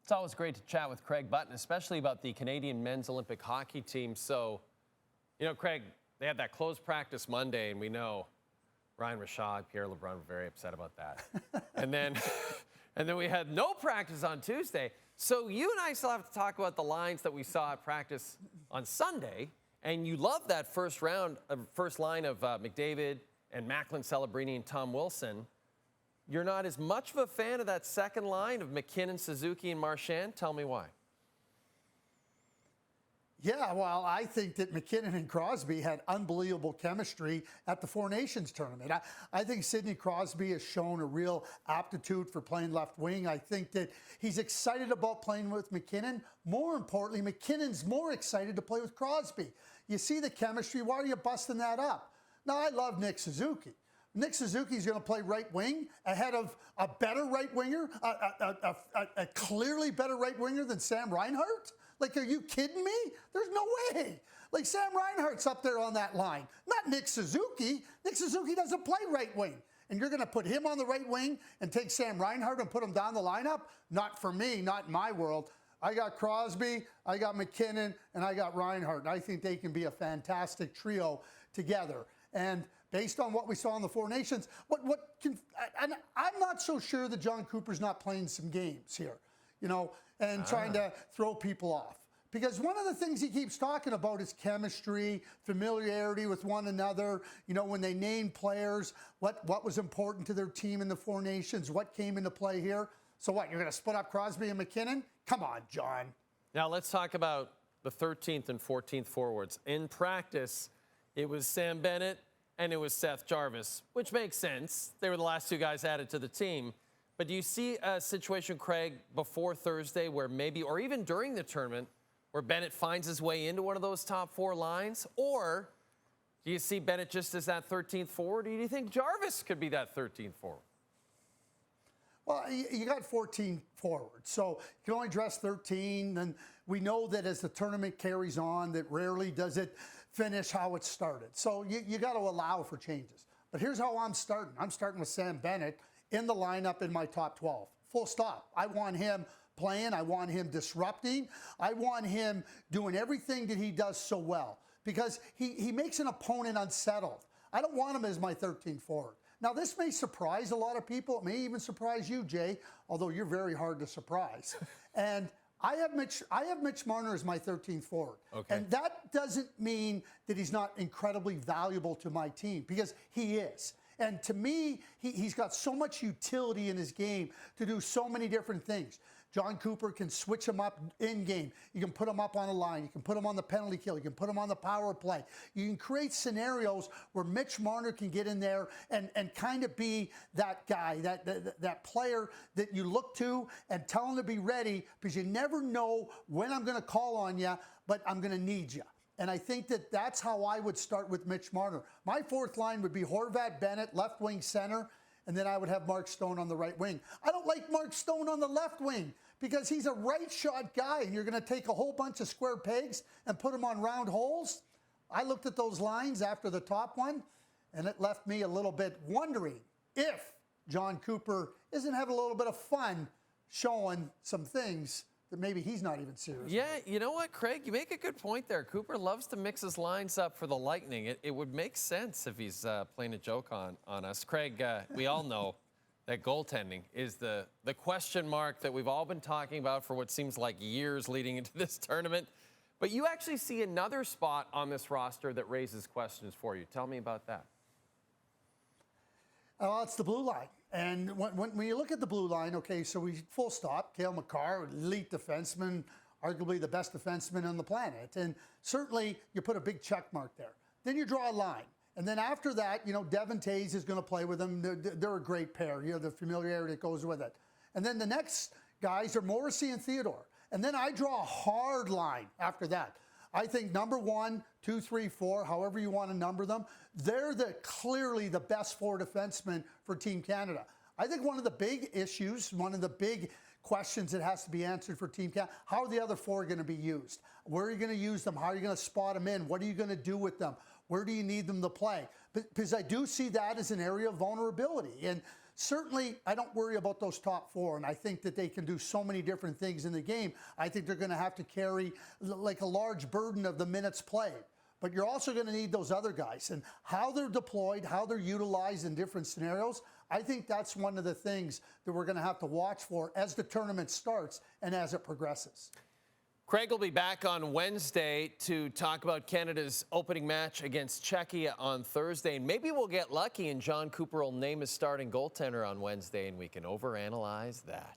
It's always great to chat with Craig Button, especially about the Canadian men's Olympic hockey team. So, Craig, they had that closed practice Monday, and we know Ryan Rashad, Pierre LeBrun were very upset about that. and then we had no practice on Tuesday. So you and I still have to talk about the lines that we saw at practice on Sunday. And you love that first line of McDavid and Macklin, Celebrini, and Tom Wilson. You're not as much of a fan of that second line of MacKinnon, Suzuki, and Marchand. Tell me why. Yeah, well, I think that MacKinnon and Crosby had unbelievable chemistry at the Four Nations tournament. I think Sidney Crosby has shown a real aptitude for playing left wing. I think that he's excited about playing with MacKinnon. More importantly, MacKinnon's more excited to play with Crosby. You see the chemistry. Why are you busting that up? Now, I love Nick Suzuki. Nick Suzuki's going to play right wing ahead of a better right winger, a clearly better right winger than Sam Reinhart. Like, are you kidding me? There's no way. Like, Sam Reinhart's up there on that line, not Nick Suzuki. Nick Suzuki doesn't play right wing. And you're going to put him on the right wing and take Sam Reinhart and put him down the lineup? Not for me, not in my world. I got Crosby, I got MacKinnon, and I got Reinhart. And I think they can be a fantastic trio together. And based on what we saw in the Four Nations, I'm not so sure that John Cooper's not playing some games here, and trying to throw people off. Because one of the things he keeps talking about is chemistry, familiarity with one another. When they name players, what was important to their team in the Four Nations, what came into play here. So what, you're going to split up Crosby and MacKinnon? Come on, John. Now let's talk about the 13th and 14th forwards. In practice, it was Sam Bennett and it was Seth Jarvis, which makes sense. They were the last two guys added to the team. But do you see a situation, Craig, before Thursday where maybe, or even during the tournament, where Bennett finds his way into one of those top four lines? Or do you see Bennett just as that 13th forward? Or do you think Jarvis could be that 13th forward? Well, you got 14 forwards, so you can only dress 13. And we know that as the tournament carries on, that rarely does it finish how it started. So you got to allow for changes. But here's how I'm starting. I'm starting with Sam Bennett in the lineup in my top 12. Full stop. I want him playing. I want him disrupting. I want him doing everything that he does so well because he makes an opponent unsettled. I don't want him as my 13th forward. Now, this may surprise a lot of people. It may even surprise you, Jay, although you're very hard to surprise. And I have Mitch Marner as my 13th forward. Okay. And that doesn't mean that he's not incredibly valuable to my team, because he is. And to me, he's got so much utility in his game to do so many different things. John Cooper can switch him up in game. You can put him up on a line. You can put him on the penalty kill. You can put him on the power play. You can create scenarios where Mitch Marner can get in there and kind of be that guy, that player that you look to and tell him to be ready, because you never know when I'm going to call on you, but I'm going to need you. And I think that that's how I would start with Mitch Marner. My fourth line would be Horvat, Bennett, left wing center, and then I would have Mark Stone on the right wing. I don't like Mark Stone on the left wing because he's a right shot guy, and you're going to take a whole bunch of square pegs and put them on round holes. I looked at those lines after the top one, and it left me a little bit wondering if John Cooper isn't having a little bit of fun showing some things that maybe he's not even serious. Yeah, you know what, Craig? You make a good point there. Cooper loves to mix his lines up for the Lightning. It would make sense if he's playing a joke on us. Craig, we all know that goaltending is the question mark that we've all been talking about for what seems like years leading into this tournament. But you actually see another spot on this roster that raises questions for you. Tell me about that. It's the blue line. And when you look at the blue line, okay, so we full stop. Cale Makar, elite defenseman, arguably the best defenseman on the planet. And certainly you put a big check mark there. Then you draw a line. And then after that, Devin Tays is going to play with them. They're a great pair. The familiarity that goes with it. And then the next guys are Morrissey and Theodore. And then I draw a hard line after that. I think number 1, 2, 3, 4, however you want to number them, they're clearly the best four defensemen for Team Canada. I think one of the big issues, one of the big questions that has to be answered for Team Canada, how are the other four going to be used? Where are you going to use them? How are you going to spot them in? What are you going to do with them? Where do you need them to play? Because I do see that as an area of vulnerability. And certainly I don't worry about those top 4, and I think that they can do so many different things in the game. I think they're going to have to carry like a large burden of the minutes played. But you're also going to need those other guys, and how they're deployed, how they're utilized in different scenarios. I think that's one of the things that we're going to have to watch for as the tournament starts and as it progresses. Craig will be back on Wednesday to talk about Canada's opening match against Czechia on Thursday. And maybe we'll get lucky and John Cooper will name his starting goaltender on Wednesday and we can overanalyze that.